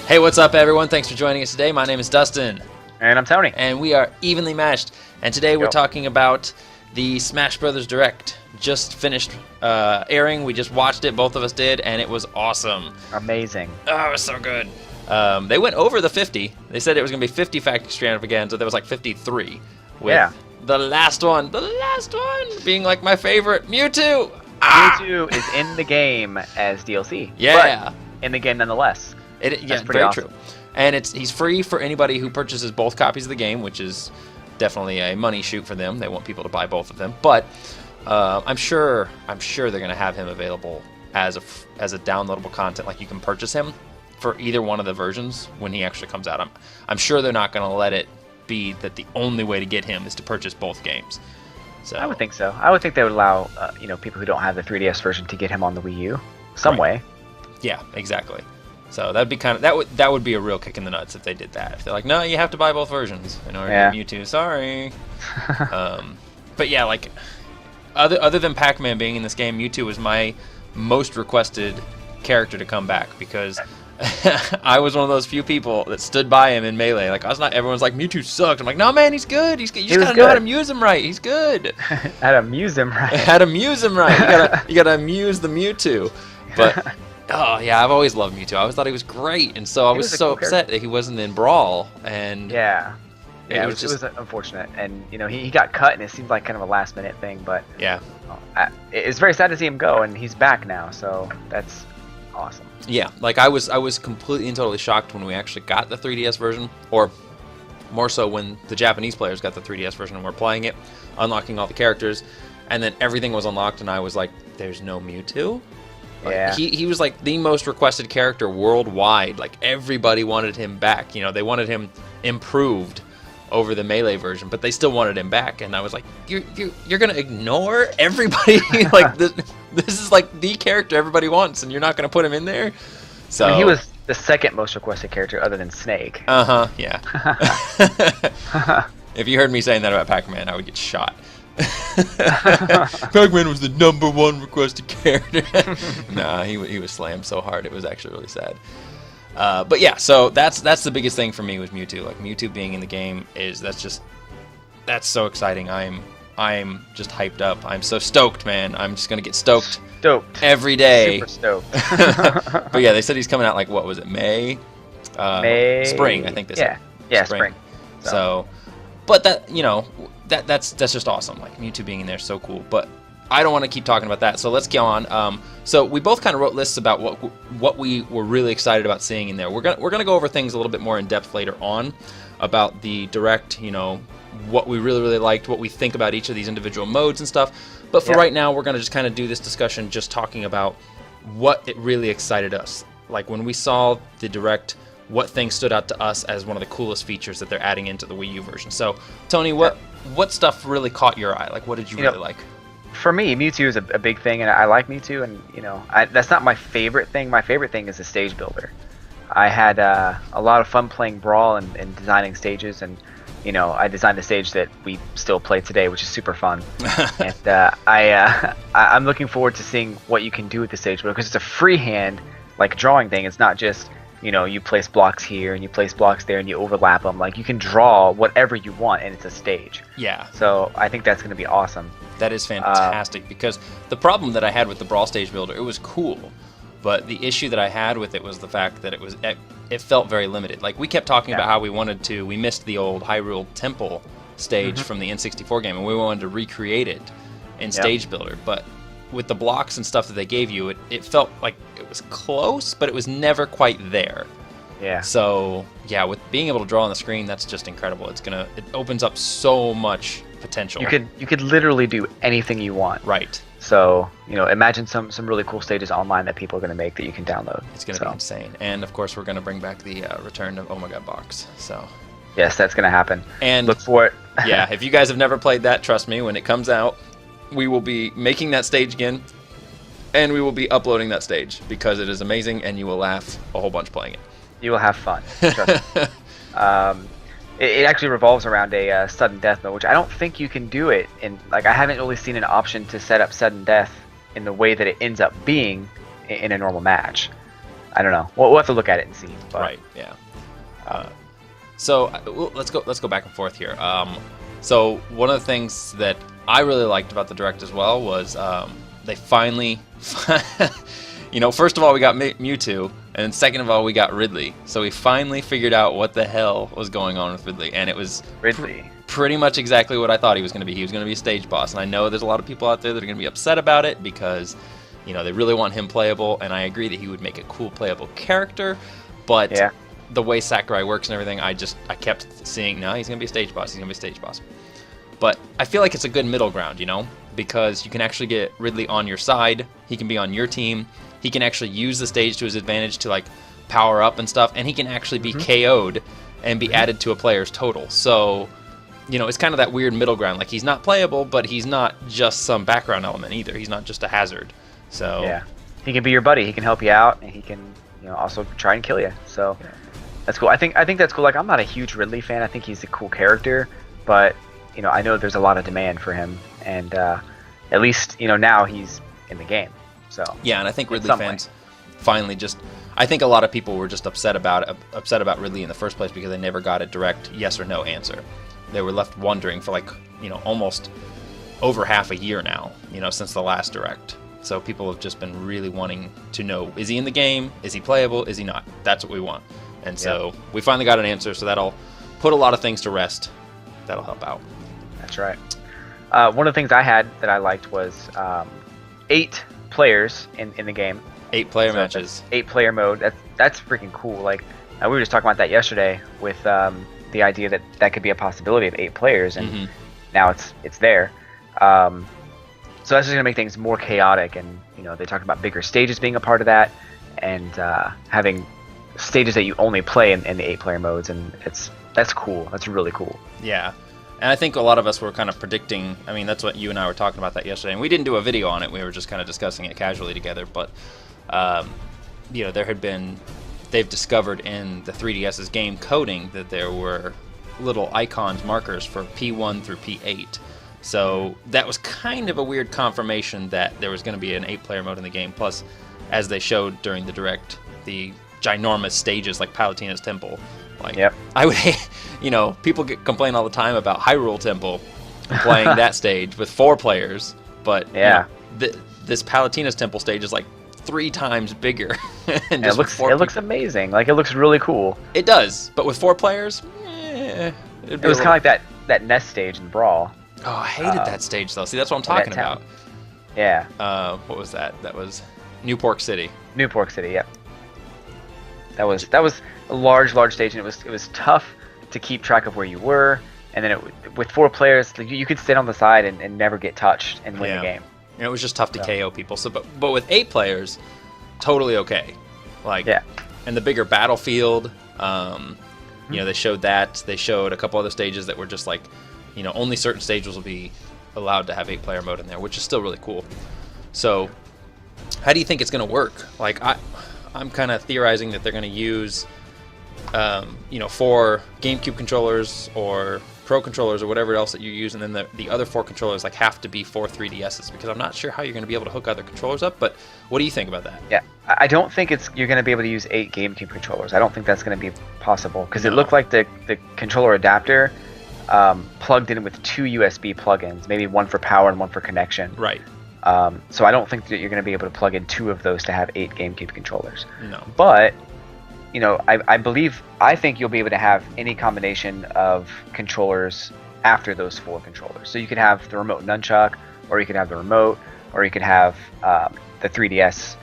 Hey, what's up, everyone? Thanks for joining us today. My name is Dustin. And I'm Tony. And we are Evenly Matched. And today we're talking about the Smash Brothers Direct. Just finished airing. We just watched it. Both of us did, and it was awesome. Amazing. Oh, it was so good. They went over the 50. They said it was going to be 50 Factory Extravaganza. There was like 53. With the last one being like my favorite, Mewtwo. Mewtwo is in the game as DLC. Yeah. But in the game nonetheless. That's pretty awesome. True. And he's free for anybody who purchases both copies of the game, which is definitely a money shoot for them. They want people to buy both of them. But I'm sure they're going to have him available as a downloadable content. Like you can purchase him for either one of the versions when he actually comes out. I'm sure they're not going to let it be that the only way to get him is to purchase both games. So I would think so. I would think they would allow people who don't have the 3DS version to get him on the Wii U some way. Yeah, exactly. So that'd be that would be a real kick in the nuts if they did that. If they're like, no, you have to buy both versions in order to get Mewtwo. Sorry. But yeah, like other than Pac-Man being in this game, Mewtwo was my most requested character to come back because I was one of those few people that stood by him in Melee. Like everyone's like, Mewtwo sucked. I'm like, no man, he's good. You just gotta know how to amuse him right. He's good. How to amuse him right. How to amuse him right. You gotta amuse the Mewtwo. But oh yeah, I've always loved Mewtwo. I always thought he was great, and so I was so upset that he wasn't in Brawl. And it was unfortunate. And he got cut, and it seemed like kind of a last minute thing. But it's very sad to see him go, and he's back now. So that's awesome. Yeah, like I was completely and totally shocked when we actually got the 3DS version, or more so when the Japanese players got the 3DS version and were playing it, unlocking all the characters, and then everything was unlocked, and I was like, "There's no Mewtwo." Like, he was like the most requested character worldwide. Like everybody wanted him back. They wanted him improved over the Melee version, but they still wanted him back. And I was like, you're gonna ignore everybody? Like this is like the character everybody wants, and you're not gonna put him in there. So I mean, he was the second most requested character other than Snake. Yeah. If you heard me saying that about Pac-Man, I would get shot. Pac-Man was the #1 requested character. Nah, he was slammed so hard it was actually really sad. But yeah, so that's the biggest thing for me with Mewtwo. Like Mewtwo being in the game that's so exciting. I'm just hyped up. I'm so stoked, man. I'm just gonna get stoked every day. Super stoked. But yeah, they said he's coming out like what was it, May? Spring, I think they said. Yeah, spring. So but that's just awesome. Like Mewtwo being in there is so cool. But I don't want to keep talking about that. So let's go on. So we both kind of wrote lists about what we were really excited about seeing in there. We're gonna go over things a little bit more in depth later on about the Direct. What we really liked, what we think about each of these individual modes and stuff. But for right now, we're gonna just kind of do this discussion, just talking about what it really excited us. Like when we saw the Direct, what things stood out to us as one of the coolest features that they're adding into the Wii U version. So, Tony, what stuff really caught your eye? Like, what did you really like? For me, Mewtwo is a big thing, and I like Mewtwo, and that's not my favorite thing. My favorite thing is the stage builder. I had a lot of fun playing Brawl and designing stages, and I designed the stage that we still play today, which is super fun. And I'm looking forward to seeing what you can do with the stage builder, because it's a freehand drawing thing. It's not just you place blocks here and you place blocks there and you overlap them. Like you can draw whatever you want, and it's a stage. Yeah. So I think that's going to be awesome. That is fantastic, because the problem that I had with the Brawl stage builder, it was cool, but the issue that I had with it was the fact that it felt very limited. Like we kept talking about how we missed the old Hyrule Temple stage from the N64 game, and we wanted to recreate it in stage builder, but with the blocks and stuff that they gave you, it felt like it was close, but it was never quite there. Yeah. So yeah, with being able to draw on the screen, that's just incredible. It opens up so much potential. You could literally do anything you want. Right. So imagine some really cool stages online that people are going to make that you can download. It's going to be insane. And of course, we're going to bring back the return of Oh My God Box. So yes, that's going to happen. And look for it. Yeah, if you guys have never played that, trust me, when it comes out, we will be making that stage again, and we will be uploading that stage because it is amazing, and you will laugh a whole bunch playing it. You will have fun. Trust me. It actually revolves around a sudden death mode, which I don't think you can do it in. I haven't really seen an option to set up sudden death in the way that it ends up being in a normal match. I don't know. We'll have to look at it and see. But, right. Yeah. So let's go back and forth here. So one of the things that I really liked about the Direct as well was they finally, first of all we got Mewtwo, and second of all we got Ridley. So we finally figured out what the hell was going on with Ridley, and it was Ridley. Pretty much exactly what I thought he was going to be. He was going to be a stage boss, and I know there's a lot of people out there that are going to be upset about it because, they really want him playable, and I agree that he would make a cool playable character, but the way Sakurai works and everything, I kept seeing, no, he's going to be a stage boss, he's going to be a stage boss. But I feel like it's a good middle ground, because you can actually get Ridley on your side, he can be on your team, he can actually use the stage to his advantage to, power up and stuff, and he can actually be KO'd and be added to a player's total. So, it's kind of that weird middle ground. He's not playable, but he's not just some background element either. He's not just a hazard. So yeah, he can be your buddy. He can help you out, and he can, also try and kill you. So that's cool. I think that's cool. I'm not a huge Ridley fan. I think he's a cool character, but I know there's a lot of demand for him, and at least now he's in the game. So yeah, and I think Ridley fans finally I think a lot of people were just upset about Ridley in the first place because they never got a direct yes or no answer. They were left wondering for almost over half a year now, since the last Direct. So people have just been really wanting to know, is he in the game? Is he playable? Is he not? That's what we want. And so we finally got an answer, so that'll put a lot of things to rest. That'll help out. That's right. One of the things I had that I liked was 8 players in the game. 8-player matches. 8-player mode. That's freaking cool. We were just talking about that yesterday with the idea that could be a possibility of 8 players, and now it's there. So that's just gonna make things more chaotic, and they talked about bigger stages being a part of that, and having stages that you only play in the 8-player modes, and that's cool. That's really cool. Yeah, and I think a lot of us were kind of predicting. I mean, that's what you and I were talking about that yesterday, and we didn't do a video on it. We were just kind of discussing it casually together. But they've discovered in the 3DS's game coding that there were little icons, markers for P1 through P8. So that was kind of a weird confirmation that there was going to be an 8-player mode in the game. Plus, as they showed during the Direct, the ginormous stages like Palutena's Temple. I would hate, people complain all the time about Hyrule Temple playing that stage with 4 players. But this Palutena's Temple stage is 3 times bigger. And it looks amazing. It looks really cool. It does, but with 4 players, it was kind of like that nest stage in Brawl. Oh, I hated that stage though. See, that's what I'm talking about. Yeah. What was that? That was New Pork City. New Pork City. Yep. That was a large stage, and it was tough to keep track of where you were. And then with 4 players, you could sit on the side and never get touched and win the game. And it was just tough to KO people. So, but with 8 players, totally okay. And the bigger battlefield. They showed that. They showed a couple other stages that were just only certain stages will be allowed to have 8-player mode in there, which is still really cool. So, how do you think it's going to work? I'm kind of theorizing that they're going to use, 4 GameCube controllers or Pro controllers or whatever else that you use, and then the other 4 controllers have to be 4 3DSs, because I'm not sure how you're going to be able to hook other controllers up. But what do you think about that? Yeah, I don't think you're going to be able to use 8 GameCube controllers. I don't think that's going to be possible, because it looked like the controller adapter plugged in with 2 USB plugins, maybe one for power and one for connection. Right. So I don't think that you're going to be able to plug in 2 of those to have 8 GameCube controllers. No. But I think you'll be able to have any combination of controllers after those 4 controllers. So you could have the remote nunchuck, or you could have the remote, or you could have the 3DS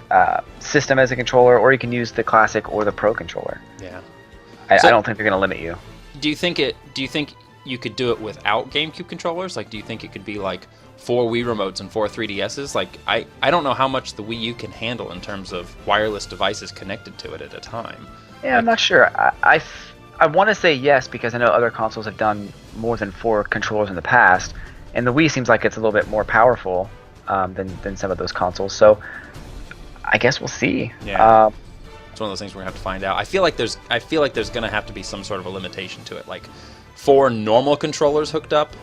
system as a controller, or you can use the classic or the Pro controller. Yeah. I don't think they're going to limit you. Do you think you could do it without GameCube controllers? Do you think it could be 4 Wii remotes and 4 3DSs? I don't know how much the Wii U can handle in terms of wireless devices connected to it at a time. Yeah, I'm not sure. I want to say yes, because I know other consoles have done more than 4 controllers in the past, and the Wii seems like it's a little bit more powerful than some of those consoles. So I guess we'll see. Yeah. It's one of those things we're gonna have to find out. I feel like there's gonna have to be some sort of a limitation to it, 4 normal controllers hooked up,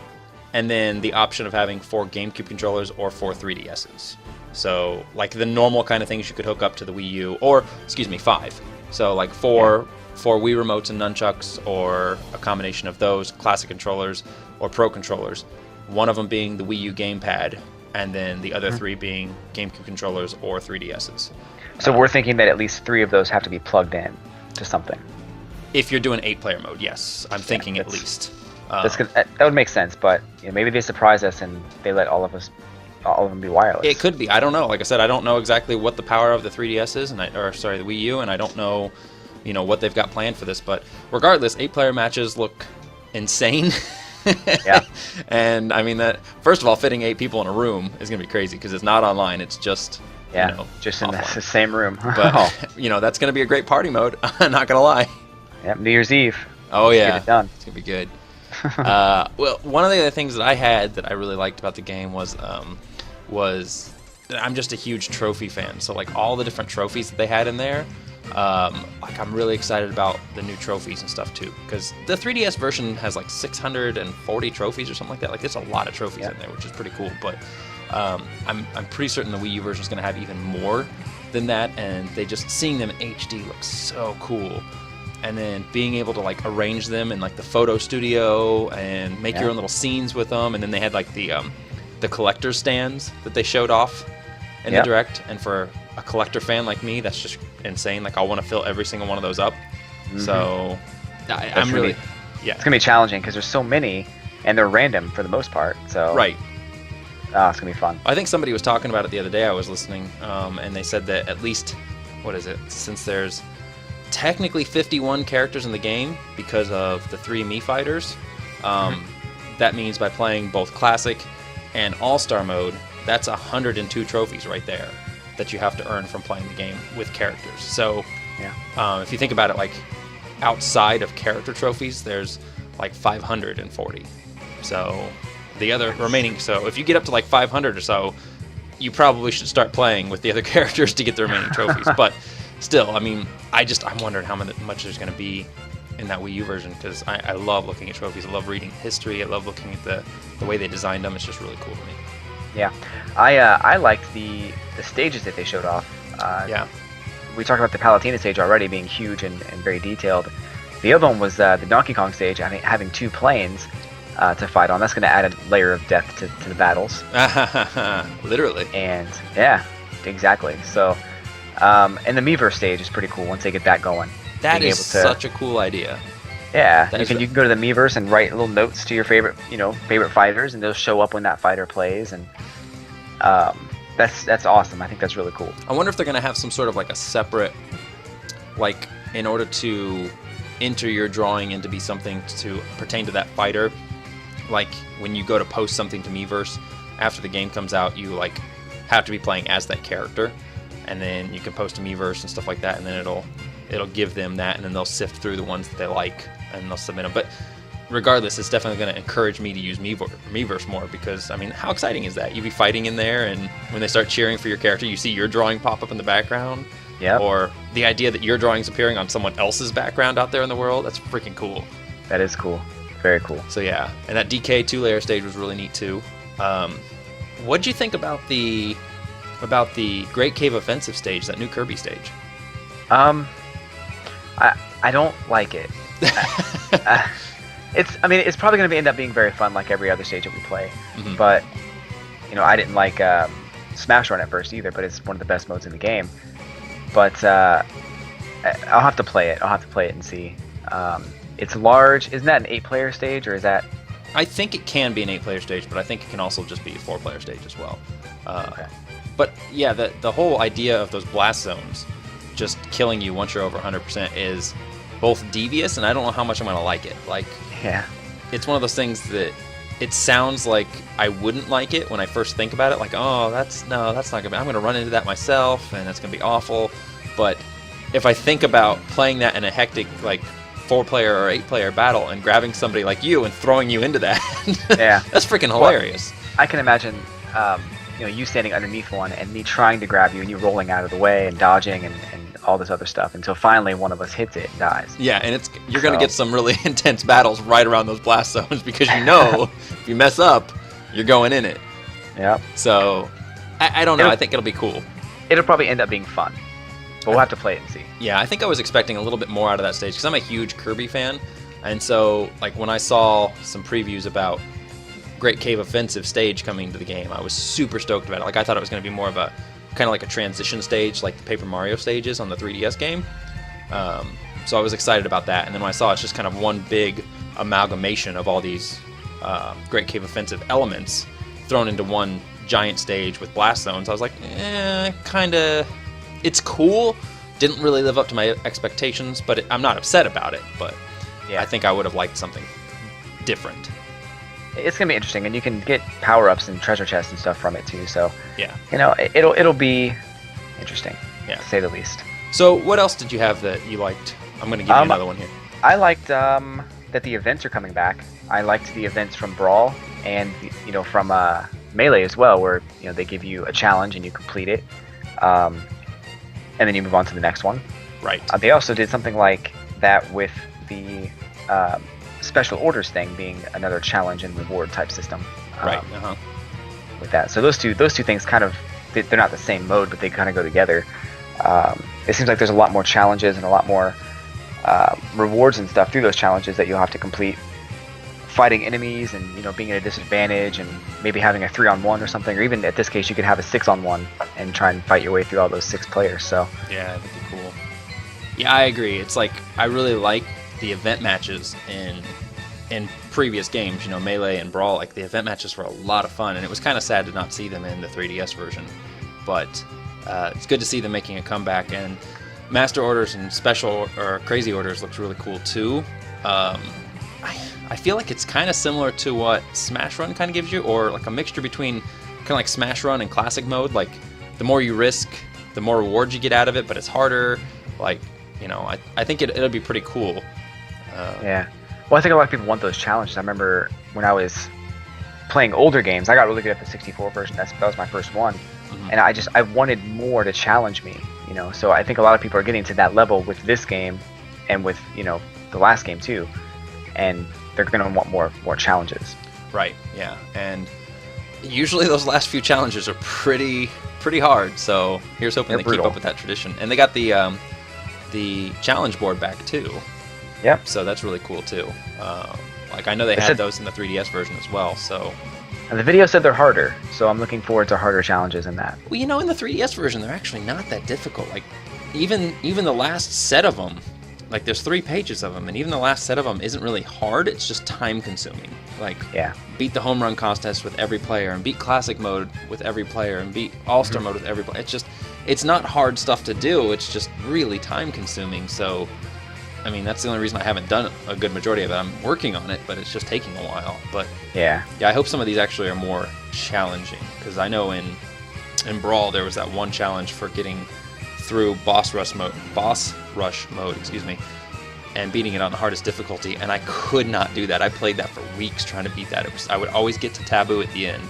and then the option of having 4 GameCube controllers or 4 3DSs. So like the normal kind of things you could hook up to the Wii U, or excuse me, 5. So like 4 Wii remotes and nunchucks, or a combination of those, classic controllers or Pro controllers. One of them being the Wii U gamepad, and then the other 3 being GameCube controllers or 3DSs. So we're thinking that at least 3 of those have to be plugged in to something. If you're doing 8-player mode, yes, I'm thinking at least. That would make sense, but maybe they surprise us and they let all of them be wireless. It could be. I don't know. Like I said, I don't know exactly what the power of the 3DS is, the Wii U, and I don't know, what they've got planned for this. But regardless, 8-player matches look insane. Yeah. And I mean that. First of all, fitting 8 people in a room is gonna be crazy because it's not online. It's just just in the same room. But that's gonna be a great party mode. I'm not gonna lie. Yep. New Year's Eve. Oh yeah. Get it done. It's gonna be good. Well, one of the other things that I had that I really liked about the game was I'm just a huge trophy fan. So like all the different trophies that they had in there, like I'm really excited about the new trophies and stuff too. Because the 3DS version has like 640 trophies or something like that. Like there's a lot of trophies in there, which is pretty cool. But I'm pretty certain the Wii U version is going to have even more than that. And seeing them in HD looks so cool. And then being able to like arrange them in like the photo studio and make your own little scenes with them. And then they had like the collector stands that they showed off in the Direct. And for a collector fan like me, that's just insane. Like I want to fill every single one of those up. So I'm really, it's gonna be challenging because there's so many and they're random for the most part. So right. It's gonna be fun. I think somebody was talking about it the other day. I was listening, and they said that at least, since there's technically 51 characters in the game because of the 3 Mii fighters. That means by playing both Classic and All-Star mode, that's 102 trophies right there that you have to earn from playing the game with characters. So if you think about it, like outside of character trophies, there's like 540. So the other remaining, so if you get up to like 500 or so, you probably should start playing with the other characters to get the remaining trophies. But still, I mean, I'm wondering how much there's going to be in that Wii U version, because I love looking at trophies. I love reading history. I love looking at the way they designed them. It's just really cool to me. Yeah, I liked the stages that they showed off. We talked about the Palutena stage already being huge and very detailed. The other one was the Donkey Kong stage, having 2 planes to fight on. That's going to add a layer of depth to the battles. Literally. And yeah, exactly. So. And the Miiverse stage is pretty cool once they get that going. That is such a cool idea. Yeah, you can go to the Miiverse and write little notes to your favorite fighters, and they'll show up when that fighter plays, and that's awesome. I think that's really cool. I wonder if they're gonna have some sort of like a separate, like in order to enter your drawing and to be something to pertain to that fighter. Like when you go to post something to Miiverse after the game comes out, you like have to be playing as that character. And then you can post a Miiverse and stuff like that, and then it'll give them that, and then they'll sift through the ones that they like, and they'll submit them. But regardless, it's definitely going to encourage me to use Miiverse more, because, I mean, how exciting is that? You be fighting in there, and when they start cheering for your character, you see your drawing pop up in the background. Yeah. Or the idea that your drawing's appearing on someone else's background out there in the world, that's freaking cool. That is cool. Very cool. So yeah, and that DK 2-layer stage was really neat too. What'd you think about the Great Cave Offensive stage, that new Kirby stage? I don't like it. It's probably going to end up being very fun like every other stage that we play. But I didn't like Smash Run at first either, but it's one of the best modes in the game. But I'll have to play it. I'll have to play it and see. It's large. Isn't that an 8-player stage, or is that? I think it can be an 8-player stage, but I think it can also just be a 4-player stage as well. Okay. But yeah, the whole idea of those blast zones just killing you once you're over 100% is both devious, and I don't know how much I'm going to like it. Like, yeah, it's one of those things that it sounds like I wouldn't like it when I first think about it. Like, oh, that's not going to be, I'm going to run into that myself, and that's going to be awful. But if I think about playing that in a hectic, like, 4-player or 8-player battle and grabbing somebody like you and throwing you into that, yeah, that's freaking hilarious. Well, I can imagine you standing underneath one and me trying to grab you and you rolling out of the way and dodging and all this other stuff until finally one of us hits it and dies. Yeah, and you're going to get some really intense battles right around those blast zones because if you mess up, you're going in it. Yeah. So, I don't know. I think it'll be cool. It'll probably end up being fun, but we'll have to play it and see. Yeah, I think I was expecting a little bit more out of that stage because I'm a huge Kirby fan. And so, like, when I saw some previews about Great Cave Offensive stage coming to the game, I was super stoked about it. Like, I thought it was going to be more of a kind of like a transition stage, like the Paper Mario stages on the 3DS game. So I was excited about that. And then when I saw it's just kind of one big amalgamation of all these Great Cave Offensive elements thrown into one giant stage with blast zones, I was like, kind of, it's cool. Didn't really live up to my expectations, but I'm not upset about it. But yeah, I think I would have liked something different. It's gonna be interesting, and you can get power-ups and treasure chests and stuff from it too. So yeah, it'll be interesting, to say the least. So what else did you have that you liked? I'm gonna give you another one here. I liked that the events are coming back. I liked the events from Brawl and from Melee as well, where they give you a challenge and you complete it, and then you move on to the next one. Right. They also did something like that with the special orders thing being another challenge and reward type system. Right. With that, so those two things kind of, they're not the same mode, but they kind of go together. It seems like there's a lot more challenges and a lot more rewards and stuff through those challenges that you'll have to complete, fighting enemies and being at a disadvantage and maybe having a 3-on-1 or something, or even at this case you could have a 6-on-1 and try and fight your way through all those 6 players. So yeah, that'd be cool. Yeah, I agree. It's like I really like the event matches in previous games, Melee and Brawl. Like the event matches were a lot of fun, and it was kind of sad to not see them in the 3DS version. But it's good to see them making a comeback, and Master Orders and Special or Crazy Orders looks really cool too. I feel like it's kind of similar to what Smash Run kind of gives you, or like a mixture between kind of like Smash Run and Classic Mode. Like the more you risk, the more rewards you get out of it, but it's harder. Like I think it'll be pretty cool. Yeah. Well, I think a lot of people want those challenges. I remember when I was playing older games, I got really good at the 64 version. That was my first one. Mm-hmm. And I wanted more to challenge me, So I think a lot of people are getting to that level with this game and with, the last game too. And they're going to want more challenges. Right, yeah. And usually those last few challenges are pretty hard. So here's hoping they keep up with that tradition. And they got the challenge board back too. Yep. So that's really cool too. Like I know they had those in the 3DS version as well. So. And the video said they're harder, so I'm looking forward to harder challenges in that. Well, in the 3DS version, they're actually not that difficult. Like even the last set of them, like there's 3 pages of them, and even the last set of them isn't really hard. It's just time consuming. Like beat the home run contest with every player, and beat classic mode with every player, and beat all-star mode with every player. It's not hard stuff to do. It's just really time consuming. So. I mean, that's the only reason I haven't done a good majority of it. I'm working on it, but it's just taking a while. But yeah, I hope some of these actually are more challenging, because I know in Brawl there was that one challenge for getting through boss rush mode, and beating it on the hardest difficulty, and I could not do that. I played that for weeks trying to beat that. I would always get to Taboo at the end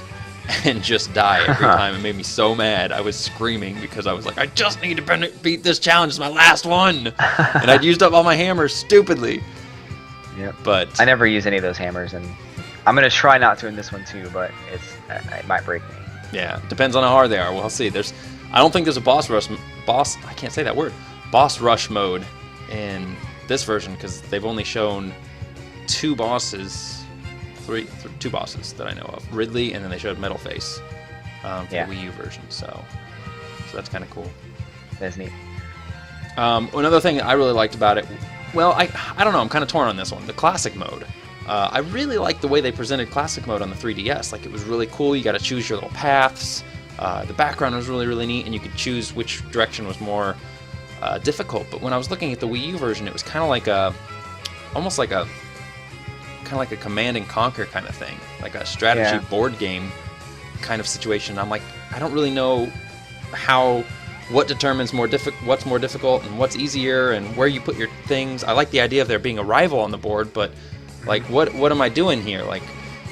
and just die every time. It made me so mad. I was screaming because I was like, I just need to beat this challenge. It's my last one. And I'd used up all my hammers stupidly. Yep. But I never use any of those hammers, and I'm going to try not to in this one too, but it might break me. Yeah, depends on how hard they are. We'll see. I don't think there's a boss rush mode in this version, because they've only shown 2 bosses. Two bosses that I know of. Ridley, and then they showed Metal Face for the Wii U version. So that's kind of cool. That's neat. Another thing I really liked about it, well, I don't know, I'm kind of torn on this one. The classic mode. I really liked the way they presented classic mode on the 3DS. Like, it was really cool. You got to choose your little paths. The background was really, really neat, and you could choose which direction was more difficult. But when I was looking at the Wii U version, it was kind of like almost like a command and conquer kind of thing, like a strategy board game kind of situation. I'm like, I don't really know what determines what's more difficult and what's easier and where you put your things. I like the idea of there being a rival on the board, but like what am I doing here? Like,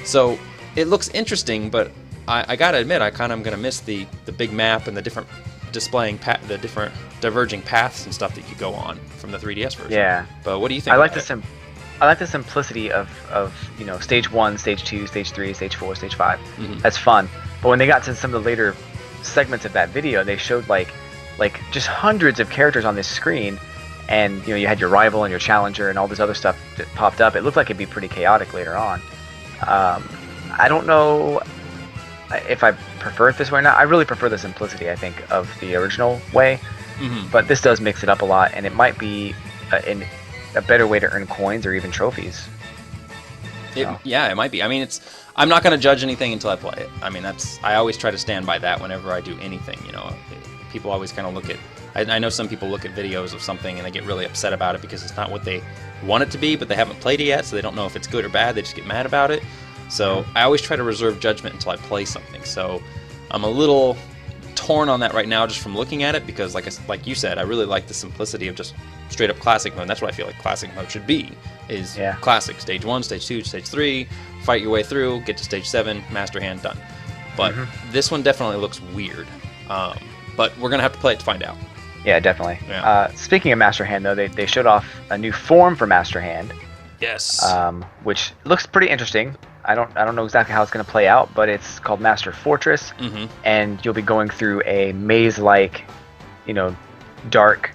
so it looks interesting, but I gotta admit, I kind of am gonna miss the big map and the different displaying the different diverging paths and stuff that you go on from the 3DS version. Yeah. But what do you think? I like the simplicity of you know, stage 1, stage 2, stage 3, stage 4, stage 5. That's fun. But when they got to some of the later segments of that video, they showed like just hundreds of characters on this screen, and you know, you had your rival and your challenger and all this other stuff that popped up. It looked like it'd be pretty chaotic later on. I don't know if I prefer it this way or not. I really prefer the simplicity, I think, of the original way. But this does mix it up a lot, and it might be a better way to earn coins or even trophies. Yeah, it might be. I mean, I'm not going to judge anything until I play it. I mean, I always try to stand by that whenever I do anything, you know. People always kind of look at, I know some people look at videos of something and they get really upset about it because it's not what they want it to be, but they haven't played it yet, so they don't know if it's good or bad. They just get mad about it. So I always try to reserve judgment until I play something. So I'm a little torn on that right now just from looking at it, because like you said, I really like the simplicity of just straight up classic mode. And that's what I feel like classic mode should be, is classic. Stage 1, stage 2, stage 3, fight your way through, get to stage 7, master hand, done. But this one definitely looks weird. But we're going to have to play it to find out. Yeah, definitely. Yeah. Speaking of Master Hand, though, they showed off a new form for Master Hand. Yes. Which looks pretty interesting. I don't know exactly how it's going to play out, but it's called Master Fortress, and you'll be going through a maze-like, you know, dark,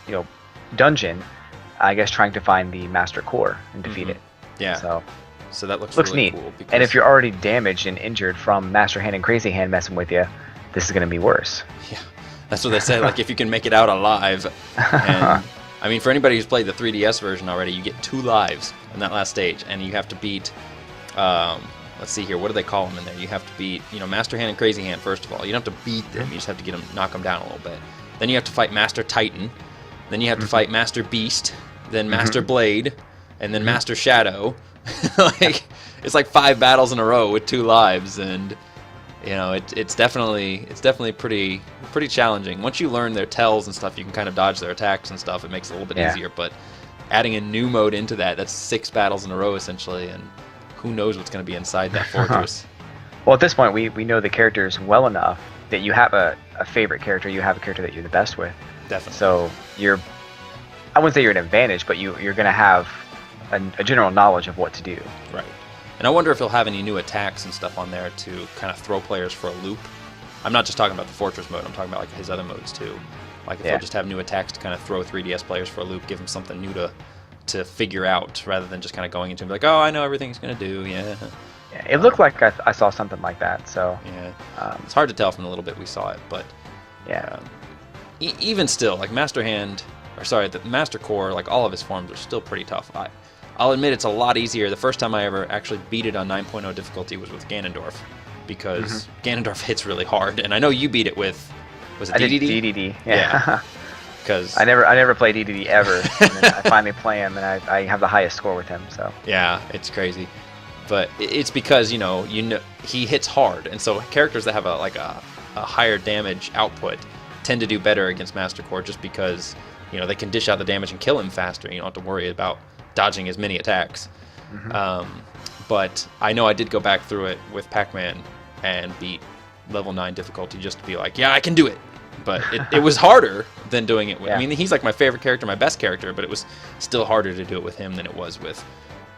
you know, dungeon. I guess trying to find the Master Core and defeat it. Yeah. So that looks really neat. Cool. And if you're already damaged and injured from Master Hand and Crazy Hand messing with you, this is going to be worse. Yeah, that's what they said. Like, if you can make it out alive. And I mean, for anybody who's played the 3DS version already, you get 2 lives in that last stage, and you have to beat. Let's see here. What do they call them in there? You have to beat, you know, Master Hand and Crazy Hand. First of all, you don't have to beat them. You just have to get them, knock them down a little bit. Then you have to fight Master Titan. Then you have to fight Master Beast. Then Master Blade, and then Master Shadow. Like, it's like 5 battles in a row with 2 lives, and you know, it's definitely pretty challenging. Once you learn their tells and stuff, you can kind of dodge their attacks and stuff. It makes it a little bit easier. But adding a new mode into that's 6 battles in a row essentially, and who knows what's going to be inside that fortress. Well, at this point, we know the characters well enough that you have a favorite character. You have a character that you're the best with. Definitely. So I wouldn't say you're at an advantage, but you're going to have a general knowledge of what to do. Right. And I wonder if he'll have any new attacks and stuff on there to kind of throw players for a loop. I'm not just talking about the Fortress mode, I'm talking about like his other modes too. Like if he'll just have new attacks to kind of throw 3DS players for a loop, give them something new to figure out, rather than just kind of going into it and be like, oh, I know everything he's going to do, yeah. It looked like I saw something like that, so... Yeah, it's hard to tell from the little bit we saw it, but... Yeah. Even still, like the Master Core, like all of his forms are still pretty tough. I'll admit it's a lot easier. The first time I ever actually beat it on 9.0 difficulty was with Ganondorf, because Ganondorf hits really hard, and I know you beat it with, was it DDD? DDD, yeah. Because I never played DDD ever, and then I finally play him, and I have the highest score with him, so... Yeah, it's crazy. But it's because, you know, he hits hard, and so characters that have a higher damage output tend to do better against Master Core, just because, you know, they can dish out the damage and kill him faster. You don't have to worry about dodging as many attacks. But I know I did go back through it with Pac-Man and beat level 9 difficulty just to be like, yeah, I can do it. But it was harder than doing it with... I mean, he's like my favorite character, my best character, but it was still harder to do it with him than it was with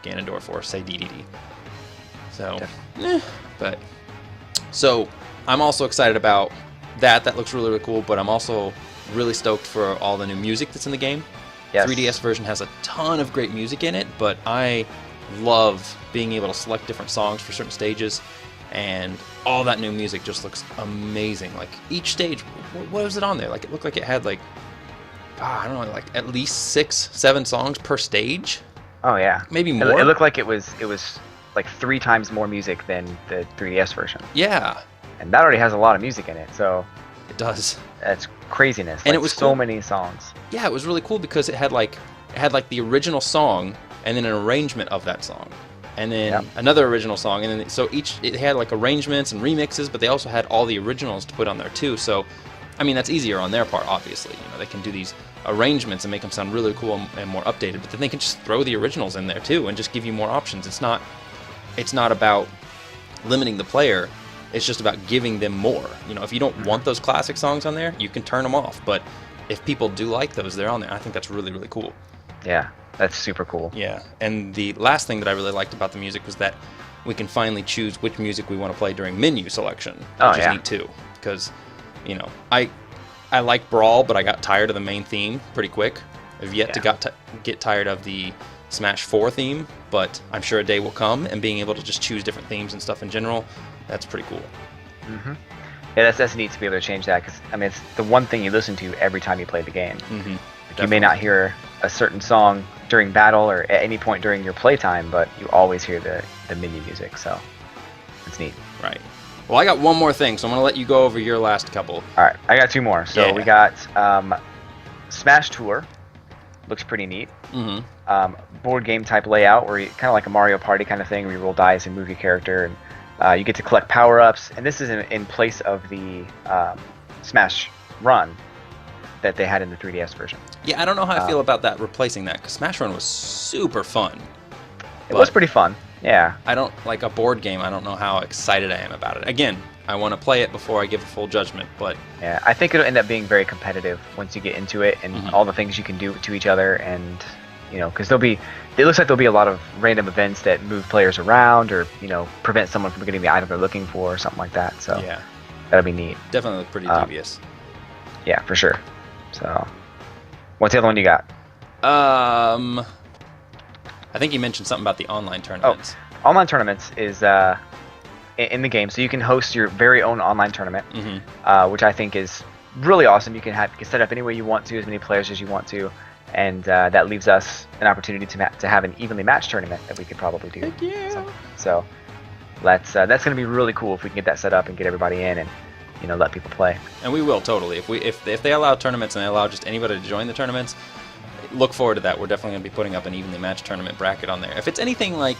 Ganondorf or, say, DDD. So, So, I'm also excited about that. That looks really, really cool, but I'm also really stoked for all the new music that's in the game. Yes. 3DS version has a ton of great music in it, but I love being able to select different songs for certain stages, and all that new music just looks amazing. Like, each stage, what was it on there? Like, it looked like it had, like, I don't know, like at least 6-7 songs per stage. Oh yeah, maybe more. It looked like it was like 3 times more music than the 3DS version. Yeah, and that already has a lot of music in it, so it does. That's craziness. And it was so many songs. Yeah, it was really cool because it had like the original song and then an arrangement of that song, and then another original song, and then so it had like arrangements and remixes, but they also had all the originals to put on there too. So, I mean, that's easier on their part, obviously. You know, they can do these arrangements and make them sound really cool and more updated, but then they can just throw the originals in there too and just give you more options. It's not about limiting the player. It's just about giving them more. You know, if you don't want those classic songs on there, you can turn them off. But if people do like those, they're on there. I think that's really, really cool. Yeah, that's super cool. Yeah, and the last thing that I really liked about the music was that we can finally choose which music we want to play during menu selection, which is neat too. Because, you know, I like Brawl, but I got tired of the main theme pretty quick. I've yet to get tired of the Smash 4 theme, but I'm sure a day will come, and being able to just choose different themes and stuff in general, that's pretty cool. Mm-hmm. Yeah, that's neat to be able to change that, because I mean, it's the one thing you listen to every time you play the game. Mm-hmm. Like, you may not hear a certain song during battle or at any point during your playtime, but you always hear the menu music, so it's neat. Right. Well, I got one more thing, so I'm going to let you go over your last couple. All right, I got two more. So we got Smash Tour. Looks pretty neat. Mm-hmm. Board game type layout, where you kind of like a Mario Party kind of thing, where you roll dice and move your character, and you get to collect power-ups. And this is in place of the Smash Run that they had in the 3DS version. Yeah, I don't know how I feel about that, replacing that, because Smash Run was super fun. It was pretty fun, yeah. I don't, like a board game, I don't know how excited I am about it. Again, I want to play it before I give a full judgment, but... Yeah, I think it'll end up being very competitive once you get into it, and all the things you can do to each other, and, you know, because it looks like there'll be a lot of random events that move players around, or, you know, prevent someone from getting the item they're looking for, or something like that, so yeah, that'll be neat. Definitely look pretty devious. Yeah, for sure. So, what's the other one you got? I think you mentioned something about the online tournaments. Oh, online tournaments is in the game, so you can host your very own online tournament, which I think is really awesome. You can set up any way you want to, as many players as you want to, and that leaves us an opportunity to have an evenly matched tournament that we could probably do. Heck yeah. So that's going to be really cool if we can get that set up and get everybody in and, you know, let people play. And we will, totally. If they allow tournaments and they allow just anybody to join the tournaments, look forward to that. We're definitely going to be putting up an evenly matched tournament bracket on there. If it's anything like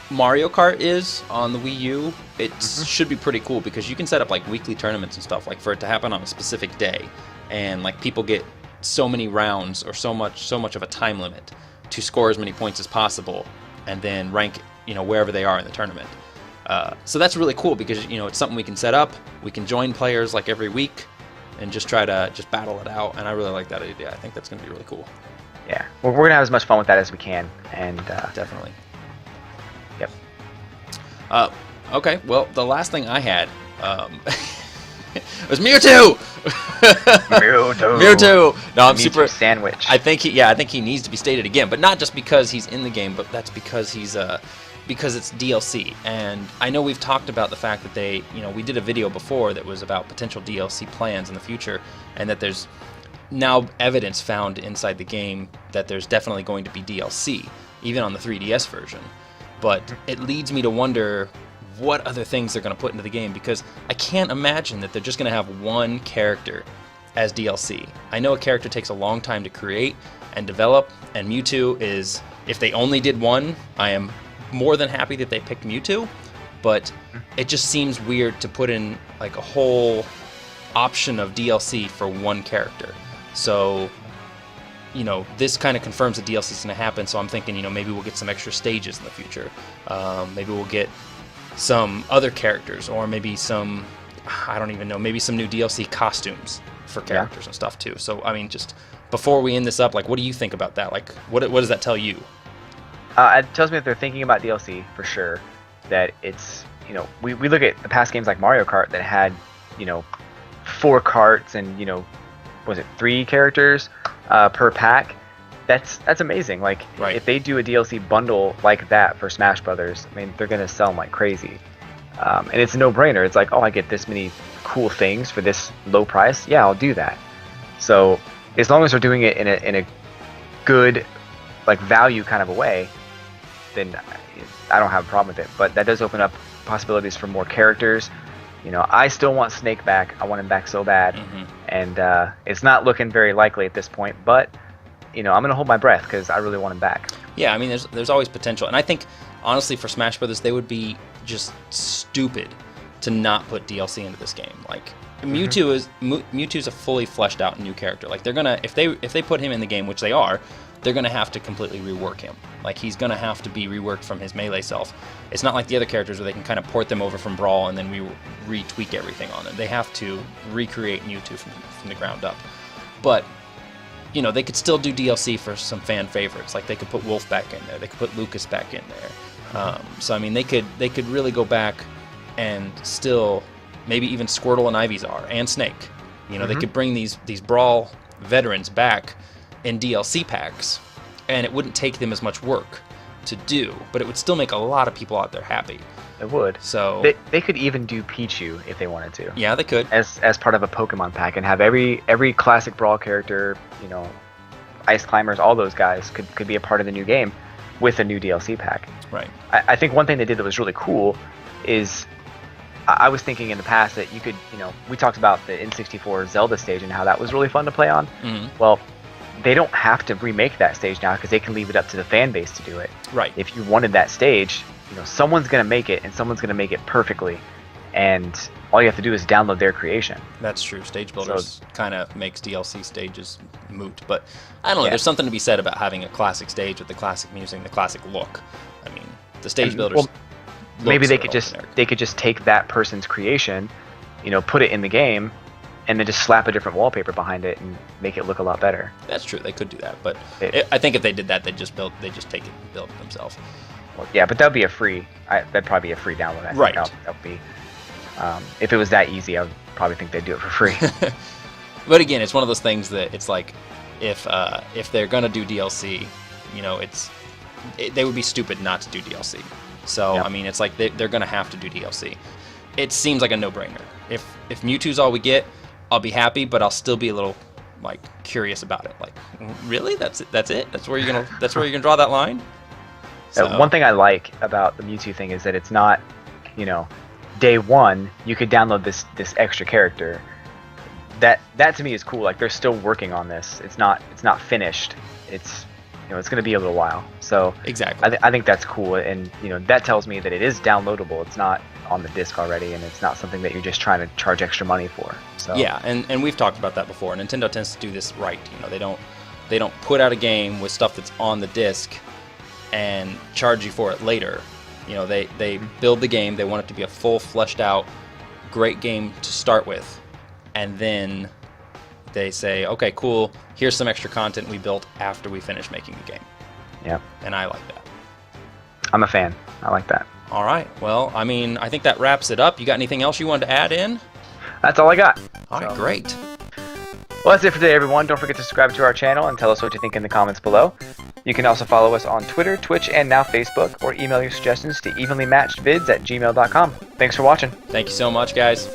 Mario Kart is on the Wii U, it should be pretty cool, because you can set up like weekly tournaments and stuff, like for it to happen on a specific day, and like people get so many rounds or so much of a time limit to score as many points as possible, and then rank, you know, wherever they are in the tournament. So that's really cool, because, you know, it's something we can set up. We can join players like every week and just try to battle it out, and I really like that idea. I think that's going to be really cool. Yeah, well, we're going to have as much fun with that as we can, and definitely. Yep. Okay, well, the last thing I had was Mewtwo! Mewtwo! No, I'm super... sandwich. I think he needs to be stated again, but not just because he's in the game, but that's because he's because it's DLC. And I know we've talked about the fact that they, you know, we did a video before that was about potential DLC plans in the future, and that there's now evidence found inside the game that there's definitely going to be DLC, even on the 3DS version. But it leads me to wonder what other things they're going to put into the game, because I can't imagine that they're just going to have one character as DLC. I know a character takes a long time to create and develop, and Mewtwo is, if they only did one, I am more than happy that they picked Mewtwo, but it just seems weird to put in like a whole option of DLC for one character. So, you know, this kind of confirms the DLC is going to happen, so I'm thinking, you know, maybe we'll get some extra stages in the future. Maybe we'll get some other characters, or maybe some, I don't even know, maybe some new DLC costumes for characters and stuff too. So, I mean, just before we end this up, like, what do you think about that? Like, what does that tell you? It tells me that they're thinking about DLC for sure. That it's, you know, we look at the past games like Mario Kart that had, you know, 4 carts and, you know, was it 3 characters per pack? That's amazing. Like, if they do a DLC bundle like that for Smash Brothers, I mean, they're gonna sell them like crazy. And it's a no-brainer. It's like, oh, I get this many cool things for this low price. Yeah, I'll do that. So as long as they're doing it in a good, like, value kind of a way, then I don't have a problem with it. But that does open up possibilities for more characters. You know, I still want Snake back. I want him back so bad. And it's not looking very likely at this point, but, you know, I'm going to hold my breath because I really want him back. Yeah, I mean, there's always potential. And I think, honestly, for Smash Brothers, they would be just stupid to not put DLC into this game. Like, Mewtwo's a fully fleshed out new character. Like, they're gonna, if they put him in the game, which they are, they're going to have to completely rework him. Like, he's going to have to be reworked from his melee self. It's not like the other characters where they can kind of port them over from Brawl and then retweak everything on them. They have to recreate Mewtwo from the ground up. But, you know, they could still do DLC for some fan favorites. Like, they could put Wolf back in there. They could put Lucas back in there. So, I mean, they could really go back and still maybe even Squirtle and Ivysaur and Snake. You know, they could bring these Brawl veterans back in DLC packs, and it wouldn't take them as much work to do, but it would still make a lot of people out there happy. It would. So they could even do Pichu if they wanted to. Yeah, they could. As part of a Pokemon pack, and have every classic Brawl character, you know, Ice Climbers, all those guys could be a part of the new game with a new DLC pack. Right. I think one thing they did that was really cool is I was thinking in the past that you could, you know, we talked about the N64 Zelda stage and how that was really fun to play on. Well, they don't have to remake that stage now because they can leave it up to the fan base to do it. Right. If you wanted that stage, you know, someone's going to make it, and someone's going to make it perfectly. And all you have to do is download their creation. That's true. Stage Builders kind of makes DLC stages moot. But I don't know. There's something to be said about having a classic stage with the classic music, the classic look. I mean, the Stage Builders. Well, maybe they could just take that person's creation, you know, put it in the game, and then just slap a different wallpaper behind it and make it look a lot better. That's true. They could do that, but I think if they did that, they'd just take it and build it themselves. Well, yeah, but that'd be a free. That'd probably be a free download. I think. Right. That would be. If it was that easy, I would probably think they'd do it for free. But again, it's one of those things that it's like, if they're gonna do DLC, you know, they would be stupid not to do DLC. So I mean, it's like they're gonna have to do DLC. It seems like a no-brainer. If Mewtwo's all we get, I'll be happy, but I'll still be a little like curious about it. Like, really? That's it? That's where you're gonna draw that line? So. One thing I like about the Mewtwo thing is that it's not, you know, day one you could download this extra character. That to me is cool. Like, they're still working on this. It's not finished. It's, you know, it's going to be a little while. So exactly. I think that's cool, and you know, that tells me that it is downloadable. It's not on the disc already, and it's not something that you're just trying to charge extra money for. So yeah, and we've talked about that before. Nintendo tends to do this right. You know, they don't put out a game with stuff that's on the disc and charge you for it later. You know, they build the game. They want it to be a full, fleshed out, great game to start with, and then they say, okay, cool, here's some extra content we built after we finish making the game. Yeah. And I like that. I'm a fan. I like that. All right. Well, I mean, I think that wraps it up. You got anything else you wanted to add in? That's all I got. All right, great. Well, that's it for today, everyone. Don't forget to subscribe to our channel and tell us what you think in the comments below. You can also follow us on Twitter, Twitch, and now Facebook, or email your suggestions to evenlymatchedvids@gmail.com. Thanks for watching. Thank you so much, guys.